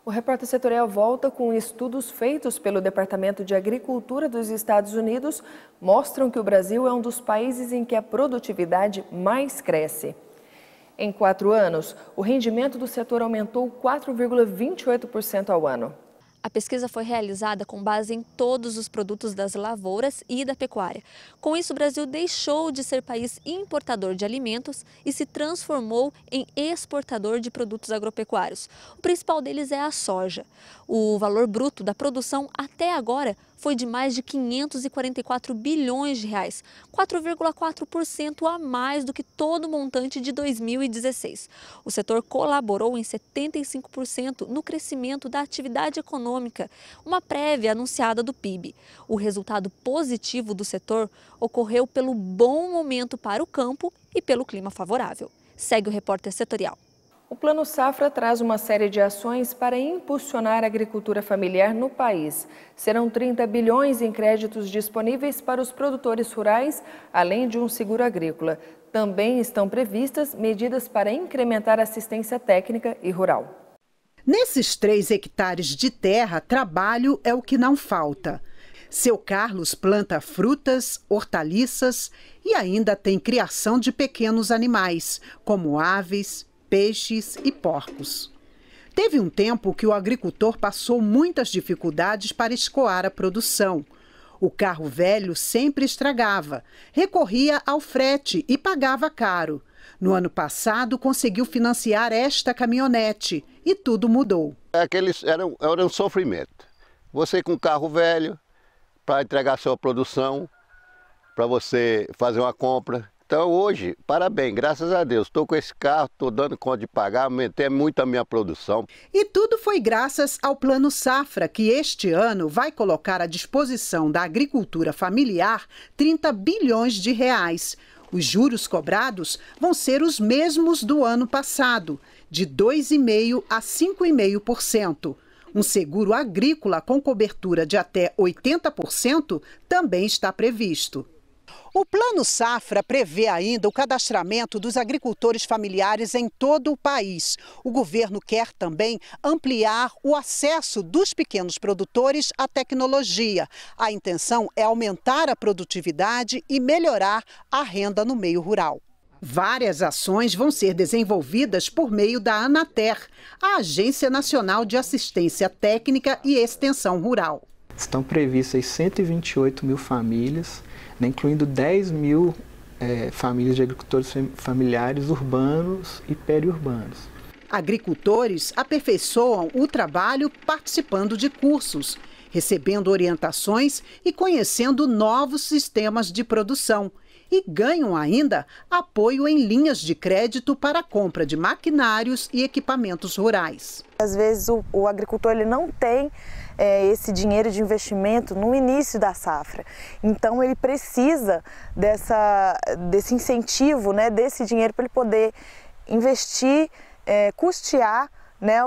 O Repórter Setorial volta com estudos feitos pelo Departamento de Agricultura dos Estados Unidos mostram que o Brasil é um dos países em que a produtividade mais cresce. Em 4 anos, o rendimento do setor aumentou 4,28% ao ano. A pesquisa foi realizada com base em todos os produtos das lavouras e da pecuária. Com isso, o Brasil deixou de ser país importador de alimentos e se transformou em exportador de produtos agropecuários. O principal deles é a soja. O valor bruto da produção até agora foi de mais de 544 bilhões de reais, 4,4% a mais do que todo o montante de 2016. O setor colaborou em 75% no crescimento da atividade econômica, uma prévia anunciada do PIB. O resultado positivo do setor ocorreu pelo bom momento para o campo e pelo clima favorável. Segue o Repórter Setorial. O Plano Safra traz uma série de ações para impulsionar a agricultura familiar no país. Serão 30 bilhões em créditos disponíveis para os produtores rurais, além de um seguro agrícola. Também estão previstas medidas para incrementar a assistência técnica e rural. Nesses 3 hectares de terra, trabalho é o que não falta. Seu Carlos planta frutas, hortaliças e ainda tem criação de pequenos animais, como aves, peixes e porcos. Teve um tempo que o agricultor passou muitas dificuldades para escoar a produção. O carro velho sempre estragava, recorria ao frete e pagava caro. No ano passado, conseguiu financiar esta caminhonete e tudo mudou. Era um sofrimento. Você com carro velho, para entregar sua produção, para você fazer uma compra. Então hoje, parabéns, graças a Deus, estou com esse carro, estou dando conta de pagar, aumentei muito a minha produção. E tudo foi graças ao Plano Safra, que este ano vai colocar à disposição da agricultura familiar 30 bilhões de reais. Os juros cobrados vão ser os mesmos do ano passado, de 2,5% a 5,5%. Um seguro agrícola com cobertura de até 80% também está previsto. O Plano Safra prevê ainda o cadastramento dos agricultores familiares em todo o país. O governo quer também ampliar o acesso dos pequenos produtores à tecnologia. A intenção é aumentar a produtividade e melhorar a renda no meio rural. Várias ações vão ser desenvolvidas por meio da Anater, a Agência Nacional de Assistência Técnica e Extensão Rural. Estão previstas 128 mil famílias, incluindo 10 mil famílias de agricultores familiares urbanos e periurbanos. Agricultores aperfeiçoam o trabalho participando de cursos, recebendo orientações e conhecendo novos sistemas de produção. E ganham ainda apoio em linhas de crédito para a compra de maquinários e equipamentos rurais. Às vezes o agricultor ele não tem esse dinheiro de investimento no início da safra. Então ele precisa desse incentivo, desse dinheiro para ele poder investir, custear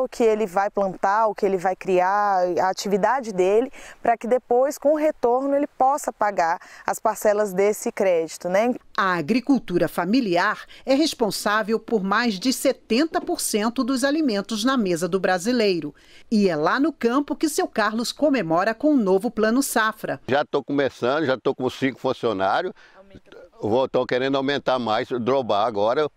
o que ele vai plantar, o que ele vai criar, a atividade dele, para que depois, com o retorno, ele possa pagar as parcelas desse crédito. A agricultura familiar é responsável por mais de 70% dos alimentos na mesa do brasileiro. E é lá no campo que seu Carlos comemora com o novo Plano Safra. Já estou começando, já estou com 5 funcionários, estou querendo aumentar mais, drobar agora.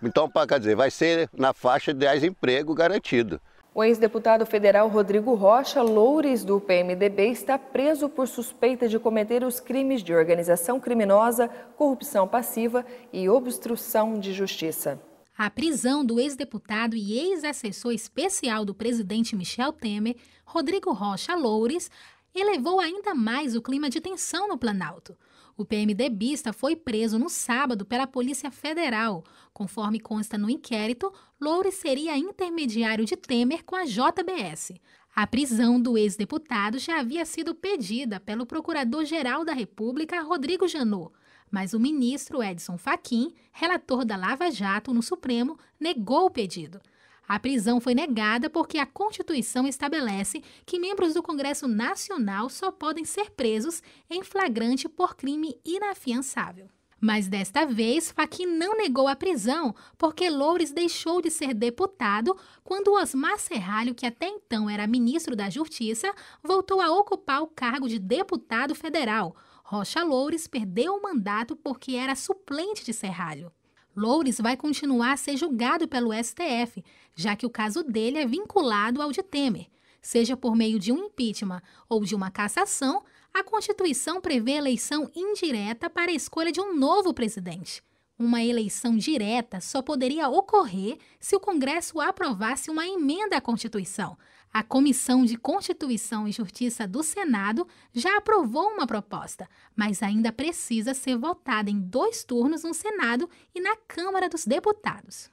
Então, quer dizer, vai ser na faixa de 10 empregos garantido. O ex-deputado federal Rodrigo Rocha Loures, do PMDB, está preso por suspeita de cometer os crimes de organização criminosa, corrupção passiva e obstrução de justiça. A prisão do ex-deputado e ex-assessor especial do presidente Michel Temer, Rodrigo Rocha Loures, elevou ainda mais o clima de tensão no Planalto. O PMDBista foi preso no sábado pela Polícia Federal. Conforme consta no inquérito, Loures seria intermediário de Temer com a JBS. A prisão do ex-deputado já havia sido pedida pelo Procurador-Geral da República, Rodrigo Janot, mas o ministro Edson Fachin, relator da Lava Jato no Supremo, negou o pedido. A prisão foi negada porque a Constituição estabelece que membros do Congresso Nacional só podem ser presos em flagrante por crime inafiançável. Mas desta vez, Fachin não negou a prisão, porque Loures deixou de ser deputado quando Osmar Serralho, que até então era ministro da Justiça, voltou a ocupar o cargo de deputado federal. Rocha Loures perdeu o mandato porque era suplente de Serralho. Loures vai continuar a ser julgado pelo STF, já que o caso dele é vinculado ao de Temer. Seja por meio de um impeachment ou de uma cassação, a Constituição prevê eleição indireta para a escolha de um novo presidente. Uma eleição direta só poderia ocorrer se o Congresso aprovasse uma emenda à Constituição. A Comissão de Constituição e Justiça do Senado já aprovou uma proposta, mas ainda precisa ser votada em 2 turnos no Senado e na Câmara dos Deputados.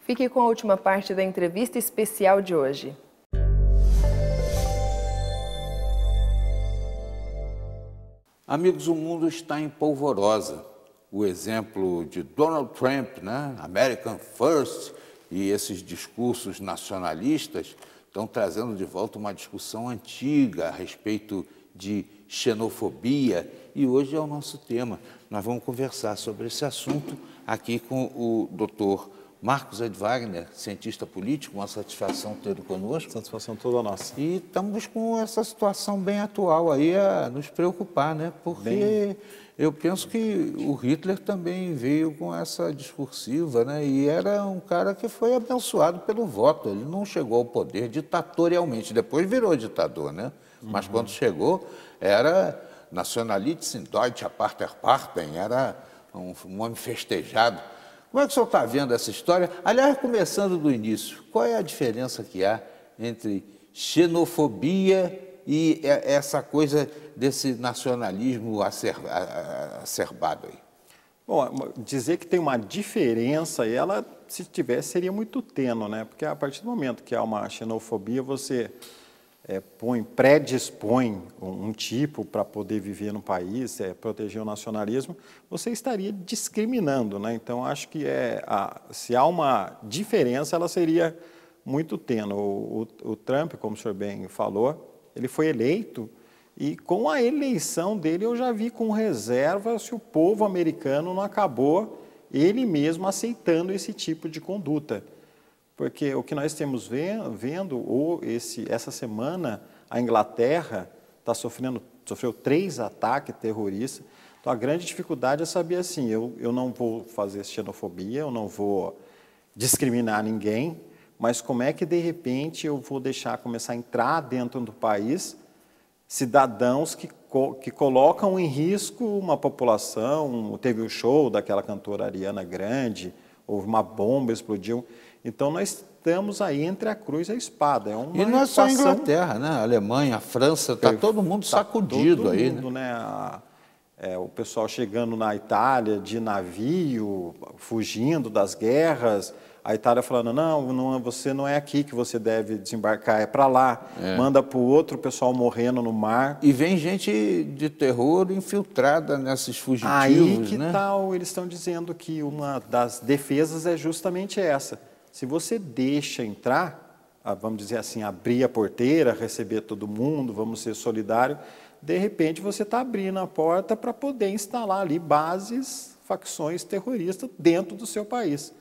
Fique com a última parte da entrevista especial de hoje. Amigos, o mundo está em polvorosa. O exemplo de Donald Trump, né? American First, e esses discursos nacionalistas estão trazendo de volta uma discussão antiga a respeito de xenofobia, e hoje é o nosso tema. Nós vamos conversar sobre esse assunto aqui com o Dr. Marcos Ed Wagner, cientista político, uma satisfação tê-lo conosco. Satisfação toda nossa. E estamos com essa situação bem atual aí a nos preocupar, né? Porque eu penso que o Hitler também veio com essa discursiva, né? E era um cara que foi abençoado pelo voto. Ele não chegou ao poder ditatorialmente, depois virou ditador, né? Mas quando chegou, era Nationalitzen Deutsche Apartheid, era um homem festejado. Como é que o senhor está vendo essa história? Aliás, começando do início, qual é a diferença que há entre xenofobia e essa coisa desse nacionalismo acerbado aí? Bom, dizer que tem uma diferença, e ela, se tivesse, seria muito tênue, né? Porque a partir do momento que há uma xenofobia, você predispõe um tipo para poder viver no país, proteger o nacionalismo, você estaria discriminando, né? Então, acho que se há uma diferença, ela seria muito tênue. O Trump, como o senhor bem falou, ele foi eleito, e com a eleição dele eu já vi com reserva se o povo americano não acabou ele mesmo aceitando esse tipo de conduta. Porque o que nós temos vendo essa semana, a Inglaterra sofreu 3 ataques terroristas. Então, a grande dificuldade é saber assim, eu não vou fazer xenofobia, eu não vou discriminar ninguém, mas como é que, de repente, eu vou começar a entrar dentro do país cidadãos que colocam em risco uma população. Teve o show daquela cantora Ariana Grande, houve uma bomba, explodiu. Então, nós estamos aí entre a cruz e a espada. E não é só a Inglaterra, né? A Alemanha, a França, está todo mundo sacudido aí, né? O pessoal chegando na Itália de navio, fugindo das guerras, a Itália falando, não, você não é aqui que você deve desembarcar, é para lá. Manda para o outro, o pessoal morrendo no mar. E vem gente de terror infiltrada nesses fugitivos, aí que né? tal, eles estão dizendo que uma das defesas é justamente essa. Se você deixa entrar, vamos dizer assim, abrir a porteira, receber todo mundo, vamos ser solidários, de repente você está abrindo a porta para poder instalar ali bases, facções terroristas dentro do seu país.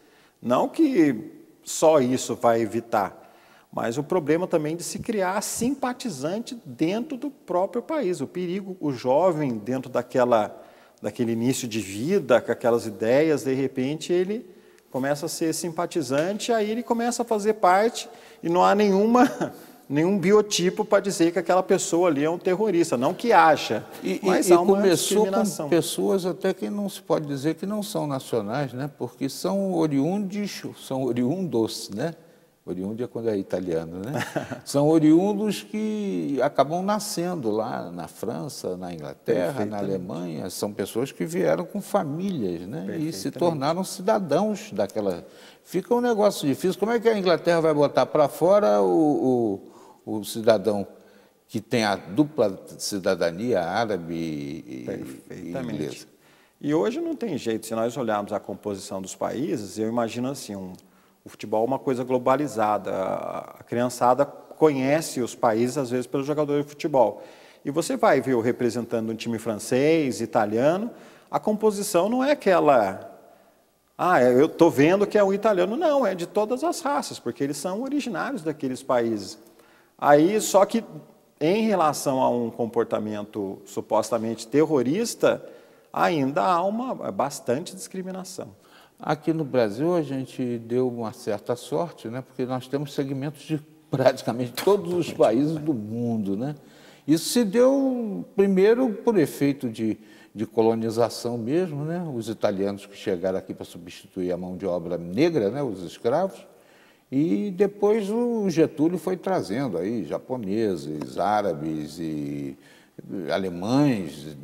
Não que só isso vai evitar, mas o problema também de se criar simpatizante dentro do próprio país. O perigo, o jovem dentro daquele início de vida, com aquelas ideias, de repente ele começa a ser simpatizante, aí ele começa a fazer parte e não há nenhum biotipo para dizer que aquela pessoa ali é um terrorista, não que acha, mas há uma começou discriminação. Com pessoas até que não se pode dizer que não são nacionais, né? Porque são oriundos, né? Oriundo é quando é italiano, né? São oriundos que acabam nascendo lá na França, na Inglaterra, na Alemanha. São pessoas que vieram com famílias, né? E se tornaram cidadãos daquela... Fica um negócio difícil. Como é que a Inglaterra vai botar para fora o cidadão que tem a dupla cidadania árabe e inglesa? E hoje não tem jeito. Se nós olharmos a composição dos países, eu imagino assim, o futebol é uma coisa globalizada. A criançada conhece os países, às vezes, pelos jogadores de futebol. E você vai ver o representante de um time francês, italiano, a composição não é aquela... eu estou vendo que é um italiano. Não, é de todas as raças, porque eles são originários daqueles países. Aí, só que em relação a um comportamento supostamente terrorista, ainda há bastante discriminação. Aqui no Brasil a gente deu uma certa sorte, né? Porque nós temos segmentos de praticamente todos os países do mundo, né? Isso se deu primeiro por efeito de colonização mesmo, né? Os italianos que chegaram aqui para substituir a mão de obra negra, né? Os escravos, e depois o Getúlio foi trazendo aí japoneses, árabes e alemães,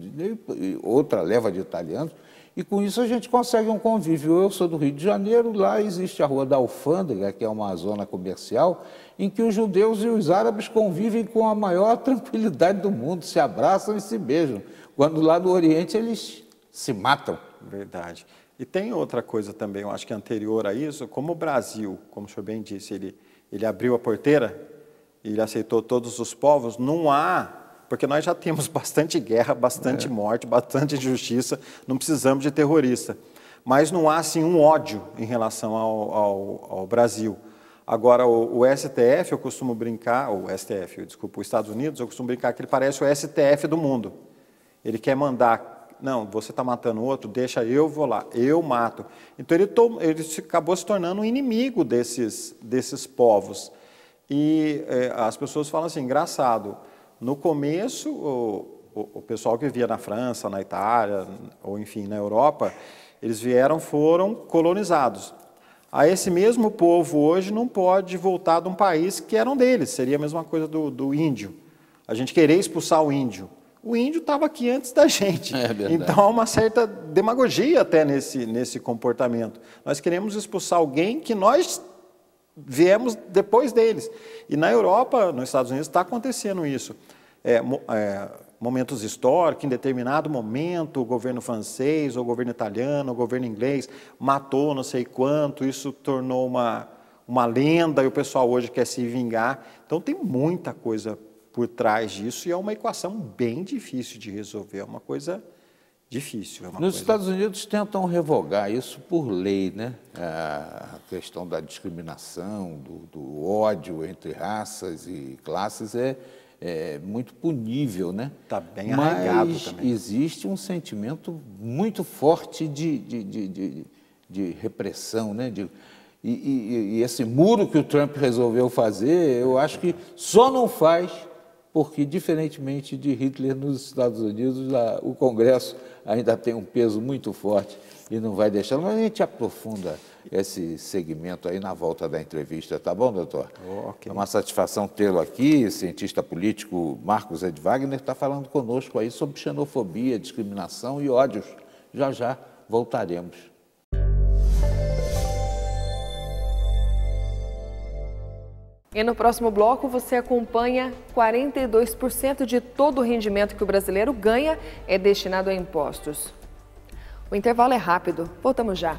e outra leva de italianos, e com isso a gente consegue um convívio. Eu sou do Rio de Janeiro, lá existe a Rua da Alfândega, que é uma zona comercial, em que os judeus e os árabes convivem com a maior tranquilidade do mundo, se abraçam e se beijam, quando lá no Oriente eles se matam. Verdade. E tem outra coisa também, eu acho que anterior a isso, como o Brasil, como o senhor bem disse, ele abriu a porteira, ele aceitou todos os povos, não há, porque nós já temos bastante guerra, bastante morte, bastante injustiça, não precisamos de terrorista, mas não há assim um ódio em relação ao Brasil. Agora, o STF, eu costumo brincar, o Estados Unidos, eu costumo brincar que ele parece o STF do mundo. Ele quer mandar... Não, você está matando outro, deixa eu, vou lá, eu mato. Então ele acabou se tornando um inimigo desses povos. E as pessoas falam assim, engraçado, no começo o pessoal que vivia na França, na Itália, ou enfim, na Europa, eles foram colonizados. Aí esse mesmo povo hoje não pode voltar de um país que eram deles, seria a mesma coisa do índio. A gente querer expulsar o índio. O índio estava aqui antes da gente. Então há uma certa demagogia até nesse comportamento. Nós queremos expulsar alguém que nós viemos depois deles. E na Europa, nos Estados Unidos, está acontecendo isso. Momentos históricos, em determinado momento, o governo francês, o governo italiano, o governo inglês matou não sei quanto, isso tornou uma lenda e o pessoal hoje quer se vingar. Então tem muita coisa por trás disso, e é uma equação bem difícil de resolver, é uma coisa difícil. Nos Estados Unidos tentam revogar isso por lei, né? A questão da discriminação, do ódio entre raças e classes é muito punível, né? Está bem arraigado também. Mas existe um sentimento muito forte de repressão, né? E esse muro que o Trump resolveu fazer, eu acho que só não faz porque, diferentemente de Hitler nos Estados Unidos, o Congresso ainda tem um peso muito forte e não vai deixar. Mas a gente aprofunda esse segmento aí na volta da entrevista, tá bom, doutor? Okay. É uma satisfação tê-lo aqui. O cientista político Marcos Ed Wagner está falando conosco aí sobre xenofobia, discriminação e ódios. Já voltaremos. E no próximo bloco você acompanha 42% de todo o rendimento que o brasileiro ganha é destinado a impostos. O intervalo é rápido, voltamos já.